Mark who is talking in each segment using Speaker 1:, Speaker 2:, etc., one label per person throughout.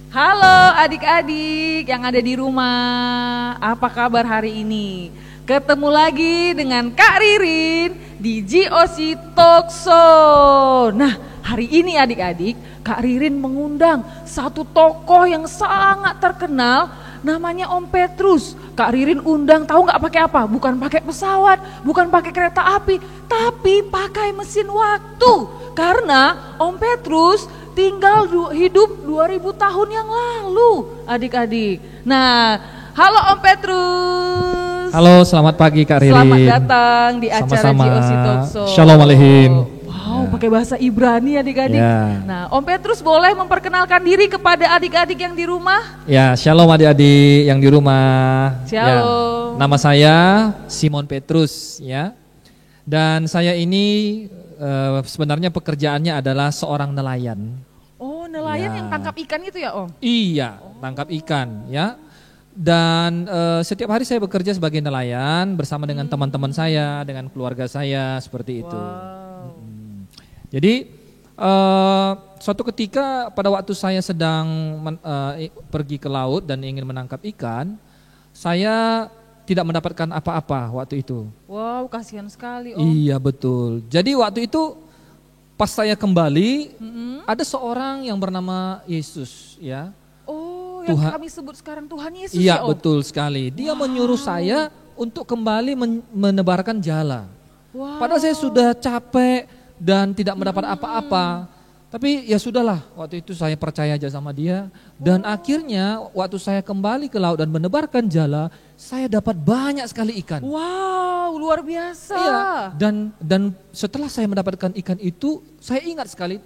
Speaker 1: Halo adik-adik yang ada di rumah, apa kabar hari ini? Ketemu lagi dengan Kak Ririn di GOC Talk Show. Nah, hari ini adik-adik, Kak Ririn mengundang satu tokoh yang sangat terkenal, namanya Om Petrus. Kak Ririn undang, tahu nggak pakai apa? Bukan pakai pesawat, bukan pakai kereta api, tapi pakai mesin waktu. Karena Om Petrus tinggal hidup 2000 tahun yang lalu, adik-adik. Nah, halo Om Petrus.
Speaker 2: Halo, selamat pagi Kak Ririn.
Speaker 1: Selamat datang di acara
Speaker 2: Sama-sama.
Speaker 1: GOC Talk Show.
Speaker 2: Shalom aleihim.
Speaker 1: Wow, pakai bahasa Ibrani adik-adik.
Speaker 2: Ya.
Speaker 1: Nah, Om Petrus boleh memperkenalkan diri kepada adik-adik yang di rumah?
Speaker 2: Ya, shalom adik-adik yang di rumah.
Speaker 1: Shalom.
Speaker 2: Ya, nama saya Simon Petrus ya. Dan saya ini sebenarnya pekerjaannya adalah seorang nelayan.
Speaker 1: Oh, nelayan
Speaker 2: Ya.
Speaker 1: yang tangkap ikan itu ya, Om?
Speaker 2: Iya, tangkap ikan ya. Dan setiap hari saya bekerja sebagai nelayan bersama dengan teman-teman saya, dengan keluarga saya, seperti itu.
Speaker 1: Wow.
Speaker 2: Jadi suatu ketika pada waktu saya sedang pergi ke laut dan ingin menangkap ikan, saya tidak mendapatkan apa-apa waktu itu.
Speaker 1: Wow, kasihan sekali, Om.
Speaker 2: Iya betul. Jadi waktu itu pas saya kembali, ada seorang yang bernama Yesus ya.
Speaker 1: Oh, yang
Speaker 2: Tuhan.
Speaker 1: kami sebut sekarang Tuhan Yesus
Speaker 2: Iya
Speaker 1: ya, Om?
Speaker 2: betul sekali. Dia menyuruh saya untuk kembali menebarkan jala.
Speaker 1: Wow.
Speaker 2: Padahal saya sudah capek dan tidak mendapat apa-apa. Tapi ya sudahlah, waktu itu saya percaya aja sama dia. Dan akhirnya waktu saya kembali ke laut dan menebarkan jala, saya dapat banyak sekali ikan.
Speaker 1: Wow, luar biasa.
Speaker 2: Iya. Dan setelah saya mendapatkan ikan itu, saya ingat sekali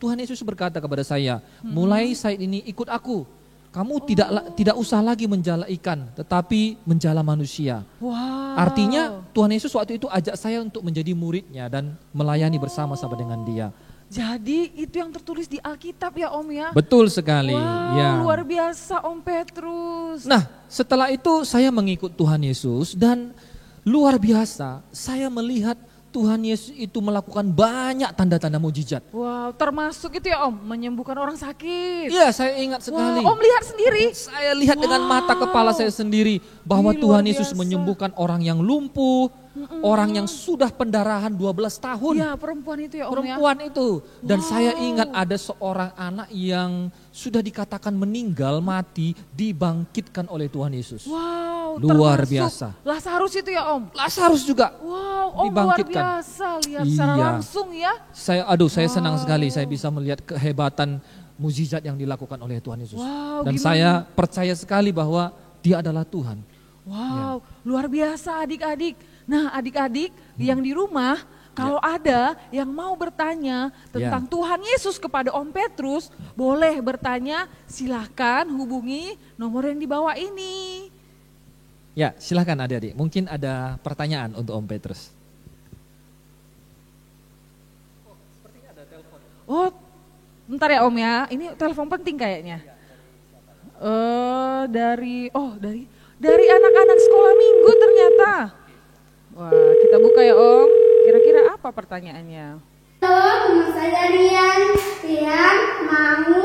Speaker 2: Tuhan Yesus berkata kepada saya, mulai saat ini ikut aku. Kamu tidak usah lagi menjala ikan, tetapi menjala manusia.
Speaker 1: Wow.
Speaker 2: Artinya Tuhan Yesus waktu itu ajak saya untuk menjadi muridnya dan melayani bersama-sama dengan dia.
Speaker 1: Jadi itu yang tertulis di Alkitab ya, Om ya?
Speaker 2: Betul sekali.
Speaker 1: Wow,
Speaker 2: Ya.
Speaker 1: luar biasa Om Petrus.
Speaker 2: Nah, setelah itu saya mengikut Tuhan Yesus dan luar biasa saya melihat Tuhan Yesus itu melakukan banyak tanda-tanda mujizat.
Speaker 1: Wow, termasuk itu ya Om, menyembuhkan orang sakit.
Speaker 2: Iya, saya ingat sekali.
Speaker 1: Wow, Om lihat sendiri?
Speaker 2: Saya lihat dengan mata kepala saya sendiri bahwa
Speaker 1: Ih,
Speaker 2: Tuhan
Speaker 1: luar
Speaker 2: Yesus
Speaker 1: biasa.
Speaker 2: menyembuhkan orang yang lumpuh, orang yang sudah pendarahan 12 tahun.
Speaker 1: Iya, perempuan itu ya Om ya?
Speaker 2: Perempuan itu. Dan saya ingat ada seorang anak yang sudah dikatakan meninggal, mati, dibangkitkan oleh Tuhan Yesus.
Speaker 1: Wow,
Speaker 2: Luar
Speaker 1: termasuk
Speaker 2: biasa.
Speaker 1: Lazarus itu ya Om?
Speaker 2: Lazarus juga.
Speaker 1: Wow, Om
Speaker 2: Dibangkitkan.
Speaker 1: luar biasa lihat secara
Speaker 2: Iya.
Speaker 1: langsung ya.
Speaker 2: Saya senang sekali saya bisa melihat kehebatan mukjizat yang dilakukan oleh Tuhan Yesus.
Speaker 1: Wow,
Speaker 2: Dan
Speaker 1: gimana?
Speaker 2: saya percaya sekali bahwa Dia adalah Tuhan.
Speaker 1: Wow, luar biasa adik-adik. Nah adik-adik yang di rumah, kalau ada yang mau bertanya tentang Tuhan Yesus kepada Om Petrus, boleh bertanya, silahkan hubungi nomor yang di bawah ini.
Speaker 2: Ya, silahkan adik-adik. Mungkin ada pertanyaan untuk Om Petrus.
Speaker 1: Oh, bentar ya Om ya, ini telepon penting kayaknya. Dari anak-anak sekolah minggu ternyata. Wah, kita buka ya Om. Kira-kira apa pertanyaannya?
Speaker 3: Halo, nama saya Rian. Rian mau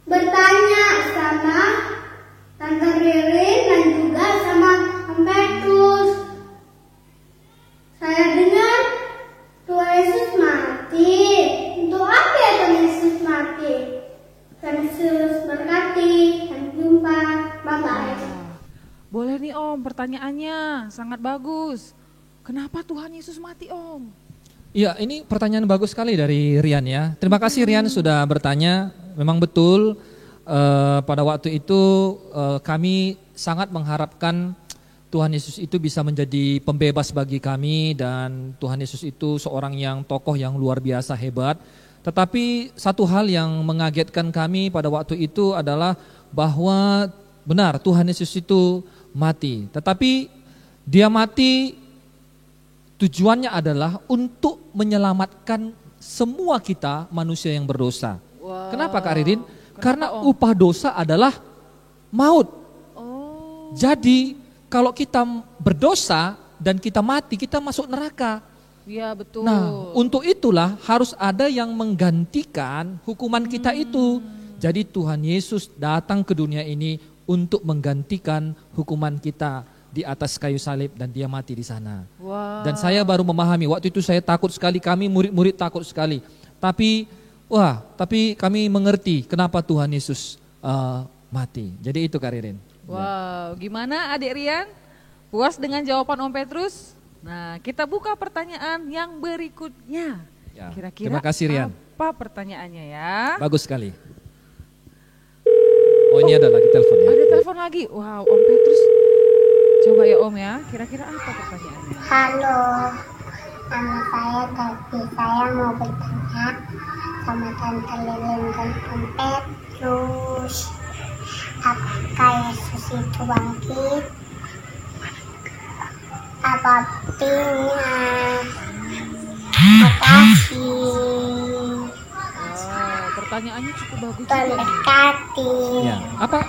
Speaker 3: bertanya sama Tante Ririn dan juga sama Om Petrus. Saya dengar Tuhan Yesus mati. Untuk apa ya Tuhan Yesus mati? Tuhan Yesus berkati. Sampai jumpa. Bye-bye.
Speaker 1: Boleh nih Om, pertanyaannya sangat bagus. Kenapa Tuhan Yesus mati Om?
Speaker 2: Iya, ini pertanyaan bagus sekali dari Rian ya. Terima kasih Rian sudah bertanya. Memang betul pada waktu itu kami sangat mengharapkan Tuhan Yesus itu bisa menjadi pembebas bagi kami dan Tuhan Yesus itu seorang yang tokoh yang luar biasa hebat. Tetapi satu hal yang mengagetkan kami pada waktu itu adalah bahwa benar Tuhan Yesus itu mati. Tetapi dia mati tujuannya adalah untuk menyelamatkan semua kita manusia yang berdosa.
Speaker 1: Wow.
Speaker 2: Kenapa Kak Ririn? Karena
Speaker 1: Om?
Speaker 2: upah dosa adalah maut.
Speaker 1: Oh,
Speaker 2: Jadi kalau kita berdosa dan kita mati, kita masuk neraka.
Speaker 1: iya betul.
Speaker 2: Nah, untuk itulah harus ada yang menggantikan hukuman kita itu. Jadi Tuhan Yesus datang ke dunia ini untuk menggantikan hukuman kita di atas kayu salib dan dia mati di sana.
Speaker 1: Wow.
Speaker 2: Dan saya baru memahami, waktu itu saya takut sekali, kami murid-murid takut sekali. Tapi kami mengerti kenapa Tuhan Yesus mati. Jadi itu Kak Ririn.
Speaker 1: Wow, gimana adik Rian? Puas dengan jawaban Om Petrus? Nah, kita buka pertanyaan yang berikutnya.
Speaker 2: Ya,
Speaker 1: Kira-kira
Speaker 2: terima kasih, Rian.
Speaker 1: apa pertanyaannya ya?
Speaker 2: Bagus sekali. Oh, ini ada lagi telepon ya.
Speaker 1: Ada telepon lagi. Wow, Om Petrus. Coba ya Om ya, kira-kira apa pertanyaannya?
Speaker 3: Halo, nama saya Devi. Saya mau bertanya sama Tante Lilin dan Om Petrus. Apakah Yesus itu bangkit? Apa artinya? Makasih.
Speaker 1: Pertanyaannya cukup bagus juga.
Speaker 3: Berkati.
Speaker 2: Ya.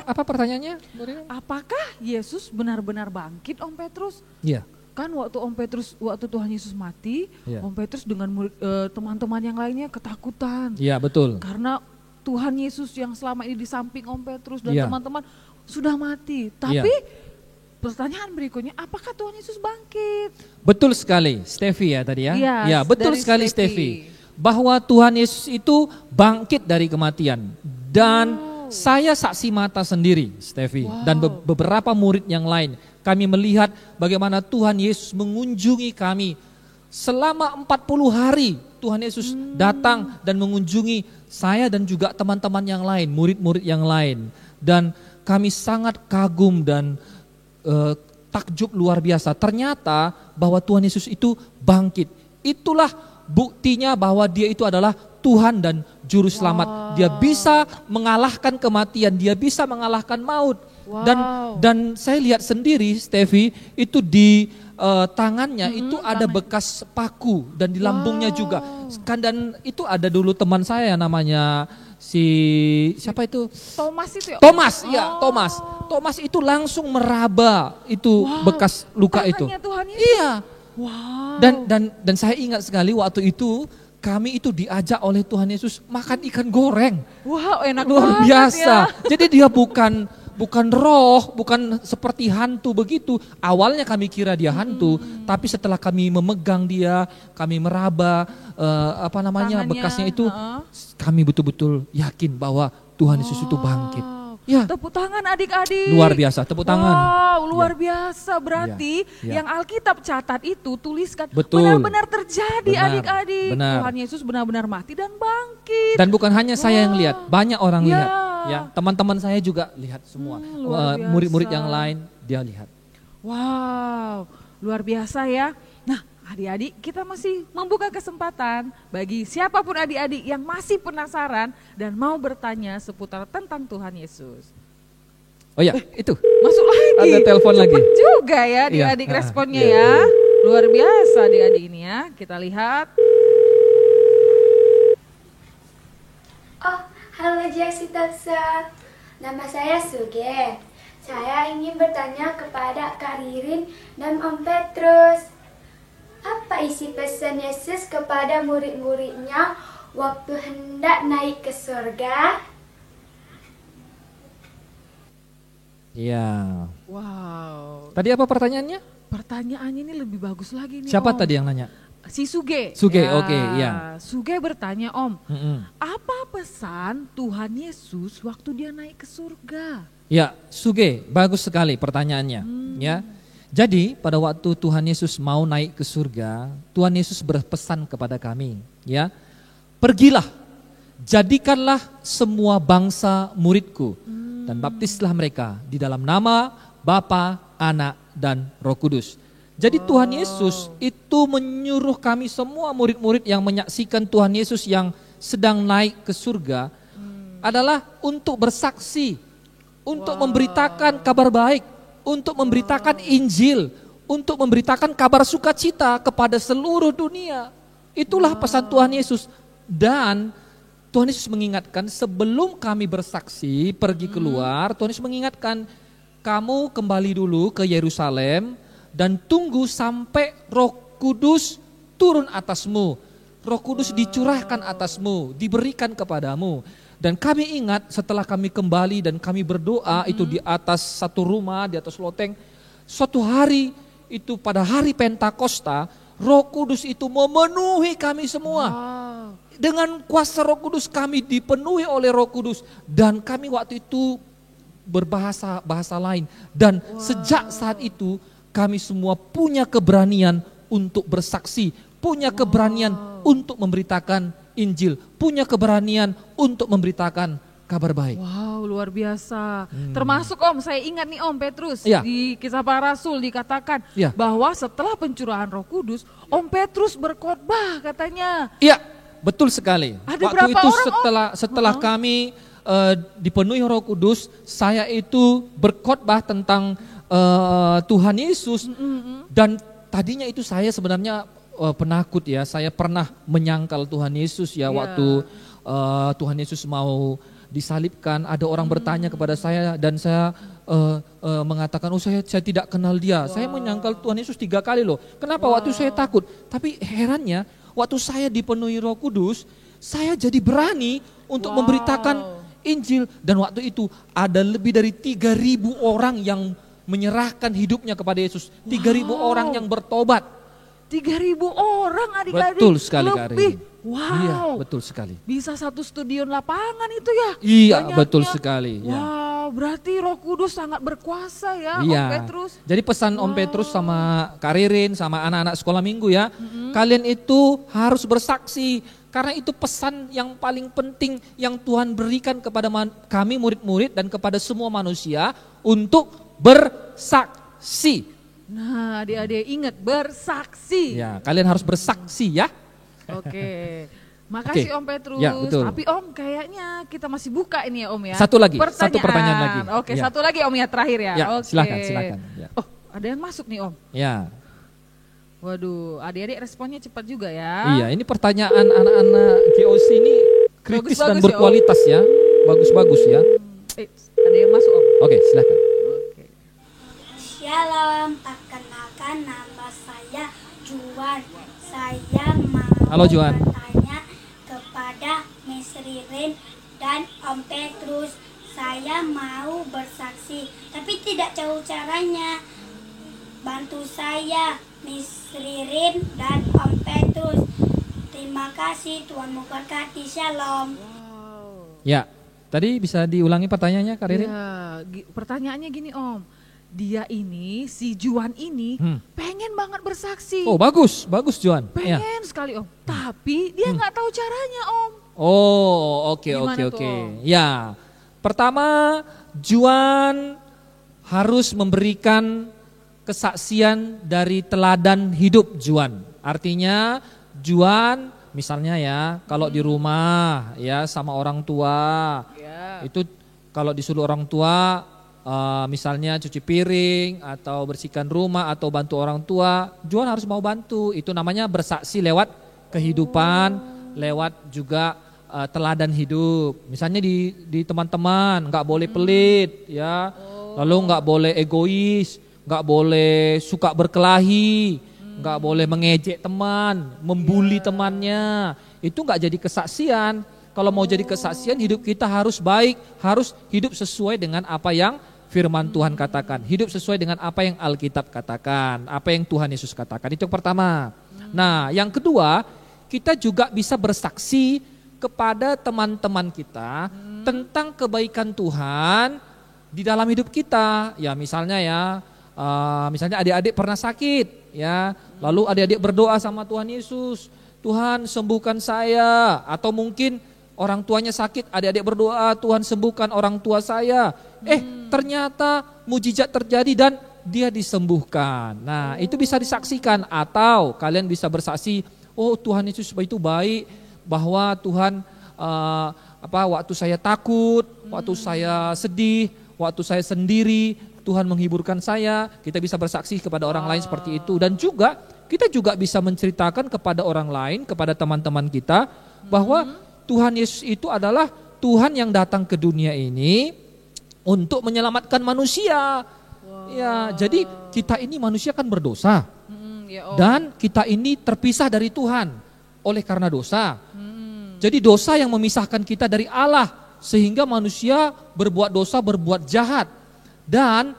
Speaker 2: Apa pertanyaannya, Bu Ririn?
Speaker 1: Apakah Yesus benar-benar bangkit Om Petrus?
Speaker 2: Iya.
Speaker 1: Kan waktu Tuhan Yesus mati,
Speaker 2: Iya.
Speaker 1: Om Petrus dengan teman-teman yang lainnya ketakutan.
Speaker 2: Iya, betul.
Speaker 1: Karena Tuhan Yesus yang selama ini di samping Om Petrus dan
Speaker 2: Iya.
Speaker 1: teman-teman sudah mati. Tapi pertanyaan berikutnya, apakah Tuhan Yesus bangkit?
Speaker 2: Betul sekali, Steffi ya tadi ya.
Speaker 1: Iya,
Speaker 2: Ya, betul
Speaker 1: dari
Speaker 2: sekali
Speaker 1: Steffi.
Speaker 2: Steffi. Bahwa Tuhan Yesus itu bangkit dari kematian. Dan saya saksi mata sendiri, Steffi. Dan beberapa murid yang lain. Kami melihat bagaimana Tuhan Yesus mengunjungi kami. Selama 40 hari Tuhan Yesus datang dan mengunjungi saya dan juga teman-teman yang lain, murid-murid yang lain. Dan kami sangat kagum dan takjub luar biasa. Ternyata bahwa Tuhan Yesus itu bangkit. Itulah buktinya bahwa dia itu adalah Tuhan dan Juru Selamat. Dia bisa mengalahkan kematian, dia bisa mengalahkan maut. Dan saya lihat sendiri, Steffi, itu di tangannya itu ada bekas paku dan di lambungnya juga. Dan itu ada dulu teman saya namanya siapa itu?
Speaker 1: Thomas itu ya?
Speaker 2: Thomas, ya Thomas. Thomas itu langsung meraba itu bekas luka itu.
Speaker 1: Tangannya Tuhan Yesus.
Speaker 2: Iya.
Speaker 1: Wow.
Speaker 2: Dan saya ingat sekali waktu itu kami itu diajak oleh Tuhan Yesus makan ikan goreng.
Speaker 1: Wow, enak
Speaker 2: Luar
Speaker 1: banget
Speaker 2: biasa.
Speaker 1: ya.
Speaker 2: Jadi dia bukan roh, bukan seperti hantu begitu. Awalnya kami kira dia hantu, tapi setelah kami memegang dia, kami meraba
Speaker 1: Tangannya,
Speaker 2: bekasnya itu, kami betul-betul yakin bahwa Tuhan Yesus itu bangkit. Ya.
Speaker 1: Tepuk tangan adik-adik.
Speaker 2: Luar biasa, tepuk tangan.
Speaker 1: Wow, luar
Speaker 2: Ya.
Speaker 1: biasa. Berarti
Speaker 2: Ya.
Speaker 1: yang Alkitab catat itu tuliskan
Speaker 2: Betul.
Speaker 1: benar-benar terjadi
Speaker 2: Benar,
Speaker 1: adik-adik.
Speaker 2: benar.
Speaker 1: Tuhan Yesus benar-benar mati dan bangkit.
Speaker 2: Dan bukan hanya saya yang lihat, banyak orang
Speaker 1: Ya.
Speaker 2: lihat. Ya, teman-teman saya juga lihat semua.
Speaker 1: luar biasa.
Speaker 2: Murid-murid yang lain dia lihat.
Speaker 1: Wow, luar biasa ya. Nah, adik-adik, kita masih membuka kesempatan bagi siapapun adik-adik yang masih penasaran dan mau bertanya seputar tentang Tuhan Yesus.
Speaker 2: Oh ya, itu.
Speaker 1: Masuk lagi.
Speaker 2: Ada telepon lagi.
Speaker 1: Cepet juga ya adik-adik
Speaker 2: Iya.
Speaker 1: responnya
Speaker 2: Iya.
Speaker 1: ya. Luar biasa adik-adik ini ya. Kita lihat.
Speaker 4: Oh, halo Jaksi Taksa. Nama saya Suge. Saya ingin bertanya kepada Kak Ririn dan Om Petrus. Apa isi pesan Yesus kepada murid-muridnya waktu hendak naik ke surga?
Speaker 2: Iya.
Speaker 1: Wow.
Speaker 2: Tadi apa pertanyaannya?
Speaker 1: Pertanyaannya ini lebih bagus lagi nih
Speaker 2: Siapa
Speaker 1: Om.
Speaker 2: tadi yang nanya?
Speaker 1: Si Suge.
Speaker 2: Suge, oke, ya.
Speaker 1: Suge bertanya Om,
Speaker 2: Mm-mm.
Speaker 1: apa pesan Tuhan Yesus waktu dia naik ke surga?
Speaker 2: Ya, Suge, bagus sekali pertanyaannya. Ya, jadi pada waktu Tuhan Yesus mau naik ke surga, Tuhan Yesus berpesan kepada kami, ya, pergilah, jadikanlah semua bangsa muridku dan baptislah mereka di dalam nama Bapa, Anak, dan Roh Kudus. Jadi Tuhan Yesus itu menyuruh kami semua murid-murid yang menyaksikan Tuhan Yesus yang sedang naik ke surga adalah untuk bersaksi, untuk memberitakan kabar baik, untuk memberitakan Injil, untuk memberitakan kabar sukacita kepada seluruh dunia. Itulah pesan Tuhan Yesus. Dan Tuhan Yesus mengingatkan sebelum kami bersaksi pergi keluar, Tuhan Yesus mengingatkan kamu kembali dulu ke Yerusalem dan tunggu sampai Roh Kudus turun atasmu. Roh Kudus dicurahkan atasmu, diberikan kepadamu. Dan kami ingat setelah kami kembali dan kami berdoa itu di atas satu rumah, di atas loteng. Suatu hari itu pada hari Pentakosta, Roh Kudus itu memenuhi kami semua. Dengan kuasa Roh Kudus kami dipenuhi oleh Roh Kudus. Dan kami waktu itu berbahasa lain. Dan sejak saat itu kami semua punya keberanian untuk bersaksi. Punya keberanian untuk memberitakan Injil, punya keberanian untuk memberitakan kabar baik.
Speaker 1: Wow, luar biasa. Termasuk Om, saya ingat nih Om Petrus,
Speaker 2: Ya.
Speaker 1: di Kisah Para Rasul dikatakan
Speaker 2: Ya.
Speaker 1: bahwa setelah pencurahan Roh Kudus, Om Petrus berkhotbah katanya.
Speaker 2: Iya, betul sekali.
Speaker 1: Ada
Speaker 2: Waktu
Speaker 1: berapa
Speaker 2: itu
Speaker 1: orang,
Speaker 2: setelah kami dipenuhi Roh Kudus, saya itu berkhotbah tentang Tuhan Yesus. Dan tadinya itu saya sebenarnya penakut ya, saya pernah menyangkal Tuhan Yesus ya, waktu Tuhan Yesus mau disalibkan, ada orang bertanya kepada saya dan saya mengatakan, oh saya tidak kenal dia, saya menyangkal Tuhan Yesus 3 kali loh. Kenapa? Waktu saya takut, tapi herannya waktu saya dipenuhi Roh Kudus, saya jadi berani untuk memberitakan Injil. Dan waktu itu ada lebih dari 3.000 orang yang menyerahkan hidupnya kepada Yesus, 3.000 orang yang bertobat.
Speaker 1: 3.000 orang adik-adik.
Speaker 2: Betul sekali Kak
Speaker 1: lebih.
Speaker 2: Rini.
Speaker 1: Wow.
Speaker 2: Iya, betul sekali.
Speaker 1: Bisa satu stadion lapangan itu ya.
Speaker 2: Iya,
Speaker 1: banyaknya.
Speaker 2: betul sekali. Ya.
Speaker 1: Wow, berarti Roh Kudus sangat berkuasa ya, Om
Speaker 2: Iya.
Speaker 1: Petrus.
Speaker 2: Jadi pesan Om Petrus sama Kak Ririn, sama anak-anak sekolah minggu ya, kalian itu harus bersaksi. Karena itu pesan yang paling penting yang Tuhan berikan kepada kami murid-murid dan kepada semua manusia untuk bersaksi.
Speaker 1: Nah, adik-adik ingat bersaksi.
Speaker 2: Ya, kalian harus bersaksi ya.
Speaker 1: Oke. Makasih
Speaker 2: Oke.
Speaker 1: Om Petrus.
Speaker 2: Ya, betul.
Speaker 1: Tapi Om kayaknya kita masih buka ini ya Om ya.
Speaker 2: Satu lagi, satu pertanyaan lagi.
Speaker 1: Oke,
Speaker 2: Ya.
Speaker 1: satu lagi Om ya terakhir ya.
Speaker 2: Ya,
Speaker 1: Oke.
Speaker 2: silakan. Ya.
Speaker 1: Oh, ada yang masuk nih Om.
Speaker 2: Ya.
Speaker 1: Waduh, adik-adik responnya cepat juga ya.
Speaker 2: Iya, ini pertanyaan anak-anak GOC ini kritis dan
Speaker 1: Bagus-bagus ya, Om.
Speaker 2: berkualitas ya. Bagus-bagus ya.
Speaker 1: Ada yang masuk Om.
Speaker 2: Oke, silakan.
Speaker 1: Oke.
Speaker 3: Shalom, perkenalkan nama saya Juan. Saya mau
Speaker 2: Halo, Juan.
Speaker 3: bertanya kepada Miss Ririn dan Om Petrus. Saya mau bersaksi, tapi tidak tahu caranya. Bantu saya, Miss Ririn dan Om Petrus. Terima kasih, Tuhan memberkati. Shalom.
Speaker 2: Ya, tadi bisa diulangi pertanyaannya Kak Ririn?
Speaker 1: Ya, pertanyaannya gini Om. Dia ini, si Juan ini pengen banget bersaksi.
Speaker 2: Oh, bagus Juan. Ya.
Speaker 1: Pengen sekali Om. Tapi dia nggak tahu caranya Om.
Speaker 2: Oh, oke.
Speaker 1: Gimana tuh, Om?
Speaker 2: Ya, pertama Juan harus memberikan kesaksian dari teladan hidup Juan. Artinya Juan misalnya ya, kalau di rumah ya sama orang tua,
Speaker 1: Ya.
Speaker 2: itu kalau disuruh orang tua misalnya cuci piring atau bersihkan rumah atau bantu orang tua, Juan harus mau bantu. Itu namanya bersaksi lewat kehidupan, lewat juga teladan hidup. Misalnya di teman-teman nggak boleh pelit ya, lalu nggak boleh egois, nggak boleh suka berkelahi, nggak boleh mengejek teman, membuli temannya. Itu nggak jadi kesaksian. Kalau mau jadi kesaksian, hidup kita harus baik, harus hidup sesuai dengan apa yang firman Tuhan katakan, hidup sesuai dengan apa yang Alkitab katakan, apa yang Tuhan Yesus katakan. Itu yang pertama. Nah, yang kedua, kita juga bisa bersaksi kepada teman-teman kita tentang kebaikan Tuhan di dalam hidup kita. Ya, misalnya misalnya adik-adik pernah sakit, ya, lalu adik-adik berdoa sama Tuhan Yesus, Tuhan sembuhkan saya, atau mungkin orang tuanya sakit, adik-adik berdoa, Tuhan sembuhkan orang tua saya. Ternyata mujizat terjadi dan dia disembuhkan. Nah, itu bisa disaksikan, atau kalian bisa bersaksi, oh Tuhan Yesus itu baik, bahwa Tuhan waktu saya takut, waktu saya sedih, waktu saya sendiri, Tuhan menghiburkan saya. Kita bisa bersaksi kepada orang lain seperti itu. Dan juga kita juga bisa menceritakan kepada orang lain, kepada teman-teman kita, bahwa Tuhan Yesus itu adalah Tuhan yang datang ke dunia ini untuk menyelamatkan manusia. Ya, jadi kita ini manusia kan berdosa.
Speaker 1: Ya, Om.
Speaker 2: Dan kita ini terpisah dari Tuhan oleh karena dosa. Jadi dosa yang memisahkan kita dari Allah. sehingga manusia berbuat dosa, berbuat jahat. Dan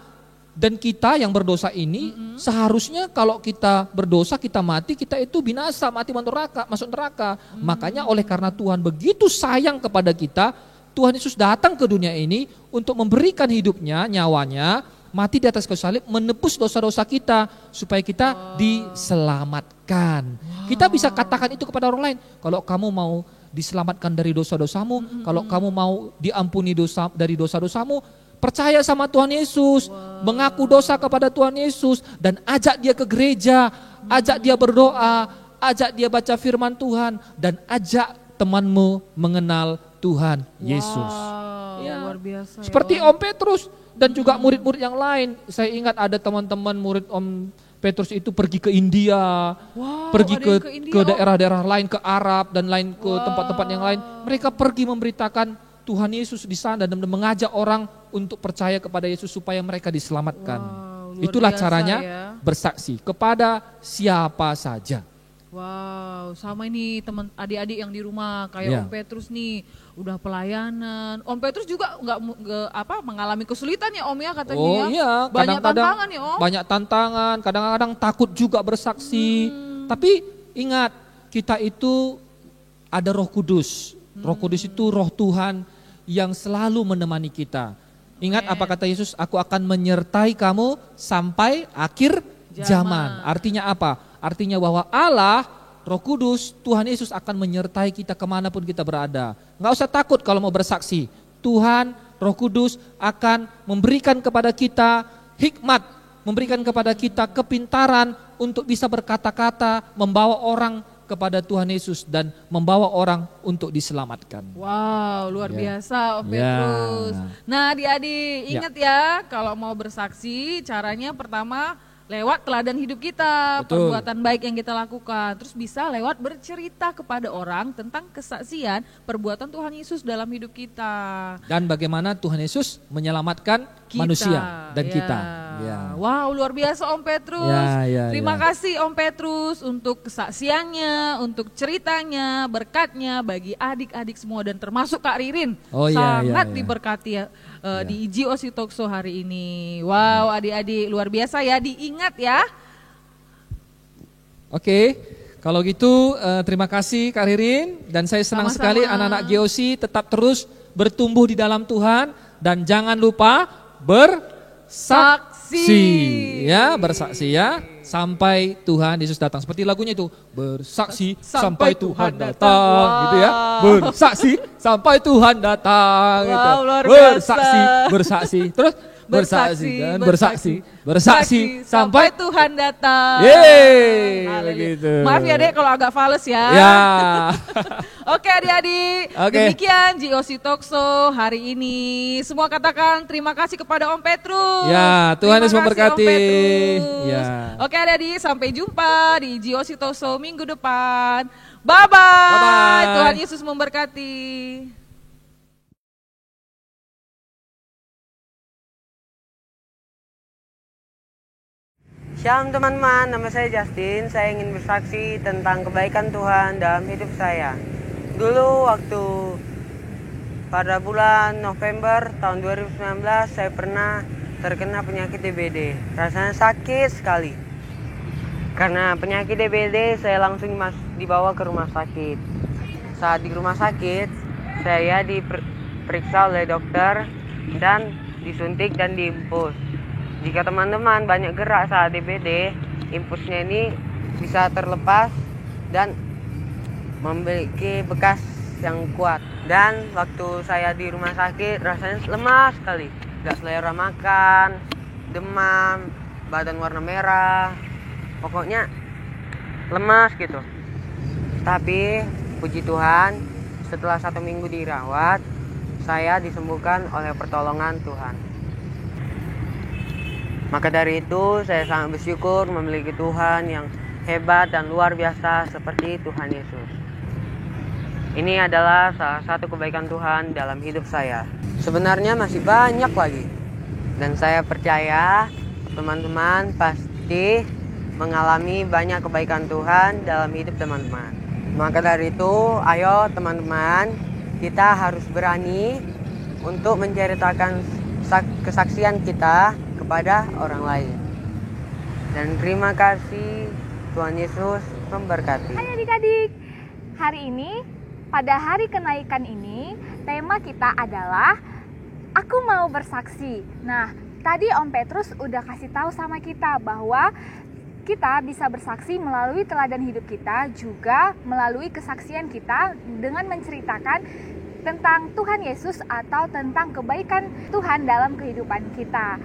Speaker 2: kita yang berdosa ini seharusnya kalau kita berdosa, kita mati, kita itu binasa, mati masuk neraka. Makanya oleh karena Tuhan begitu sayang kepada kita, Tuhan Yesus datang ke dunia ini untuk memberikan hidupnya, nyawanya, mati di atas kayu salib, menebus dosa-dosa kita supaya kita diselamatkan. Kita bisa katakan itu kepada orang lain. Kalau kamu mau diselamatkan dari dosa-dosamu, kalau kamu mau diampuni dari dosa-dosamu, percaya sama Tuhan Yesus, mengaku dosa kepada Tuhan Yesus, dan ajak dia ke gereja, ajak dia berdoa, ajak dia baca firman Tuhan, dan ajak temanmu mengenal Tuhan Yesus. Ya.
Speaker 1: Luar biasa.
Speaker 2: Seperti Om Petrus dan juga murid-murid yang lain. Saya ingat ada teman-teman murid Om Petrus itu pergi ke India, pergi ke daerah-daerah lain, ke Arab dan lain ke tempat-tempat yang lain. Mereka pergi memberitakan Tuhan Yesus di sana dan mengajak orang untuk percaya kepada Yesus supaya mereka diselamatkan. Itulah caranya bersaksi kepada siapa saja.
Speaker 1: Wow, sama ini teman adik-adik yang di rumah kayak Om Petrus nih, udah pelayanan. Om Petrus juga nggak mengalami kesulitan ya Om ya katanya.
Speaker 2: Oh iya,
Speaker 1: banyak tantangan ya Om.
Speaker 2: Banyak tantangan, kadang-kadang takut juga bersaksi. Tapi ingat, kita itu ada Roh Kudus. Roh Kudus itu Roh Tuhan yang selalu menemani kita. Ingat apa kata Yesus, aku akan menyertai kamu sampai akhir zaman. Artinya apa? Artinya bahwa Allah, Roh Kudus, Tuhan Yesus akan menyertai kita kemanapun kita berada. Nggak usah takut kalau mau bersaksi. Tuhan, Roh Kudus akan memberikan kepada kita hikmat, memberikan kepada kita kepintaran untuk bisa berkata-kata, membawa orang kepada Tuhan Yesus dan membawa orang untuk diselamatkan.
Speaker 1: Wow, luar biasa Om Petrus. Nah adik-adik, ingat ya kalau mau bersaksi caranya pertama lewat teladan hidup kita, perbuatan baik yang kita lakukan. Terus bisa lewat bercerita kepada orang tentang kesaksian perbuatan Tuhan Yesus dalam hidup kita.
Speaker 2: Dan bagaimana Tuhan Yesus menyelamatkan manusia dan kita. Ya.
Speaker 1: Wow, luar biasa Om Petrus. Terima kasih Om Petrus untuk kesaksiannya, untuk ceritanya, berkatnya bagi adik-adik semua dan termasuk Kak Ririn. Sangat diberkati di GOC Talk Show hari ini. Wow, adik-adik luar biasa ya, diingat ya.
Speaker 2: Oke, kalau gitu terima kasih Kak Ririn, dan saya senang sekali anak-anak GOC tetap terus bertumbuh di dalam Tuhan dan jangan lupa bersaksi ya sampai Tuhan Yesus datang. Seperti lagunya itu, bersaksi sampai Tuhan datang gitu ya. Bersaksi sampai Tuhan datang gitu. Bersaksi terus bersaksi sampai
Speaker 1: Tuhan datang.
Speaker 2: Begitu.
Speaker 1: Maaf ya Dek kalau agak fales ya. Oke adik-adik, demikian GOC Talk Show hari ini. Semua katakan terima kasih kepada Om Petrus.
Speaker 2: Tuhan Yesus memberkati.
Speaker 1: Oke adik-adik, sampai jumpa di GOC Talk Show minggu depan. Bye-bye. Tuhan Yesus memberkati.
Speaker 5: Shalom teman-teman, nama saya Justin. Saya ingin bersaksi tentang kebaikan Tuhan dalam hidup saya. Dulu waktu pada bulan November tahun 2019 saya pernah terkena penyakit DBD. Rasanya sakit sekali. Karena penyakit DBD saya langsung dibawa ke rumah sakit. Saat di rumah sakit saya diperiksa oleh dokter dan disuntik dan diimpus. Jika teman-teman banyak gerak saat DBD, impulsnya ini bisa terlepas dan memiliki bekas yang kuat. Dan waktu saya di rumah sakit rasanya lemas sekali, gak selera makan, demam, badan warna merah, pokoknya lemas gitu. Tapi puji Tuhan, setelah 1 minggu dirawat, saya disembuhkan oleh pertolongan Tuhan. Maka dari itu saya sangat bersyukur memiliki Tuhan yang hebat dan luar biasa seperti Tuhan Yesus. Ini adalah salah satu kebaikan Tuhan dalam hidup saya. Sebenarnya masih banyak lagi. Dan saya percaya teman-teman pasti mengalami banyak kebaikan Tuhan dalam hidup teman-teman. Maka dari itu, ayo teman-teman kita harus berani untuk menceritakan kesaksian kita kepada orang lain. Dan terima kasih, Tuhan Yesus memberkati.
Speaker 6: Hai adik-adik, hari ini, pada hari kenaikan ini, tema kita adalah Aku Mau Bersaksi. Nah, tadi Om Petrus udah kasih tahu sama kita bahwa kita bisa bersaksi melalui teladan hidup kita, juga melalui kesaksian kita dengan menceritakan tentang Tuhan Yesus atau tentang kebaikan Tuhan dalam kehidupan kita.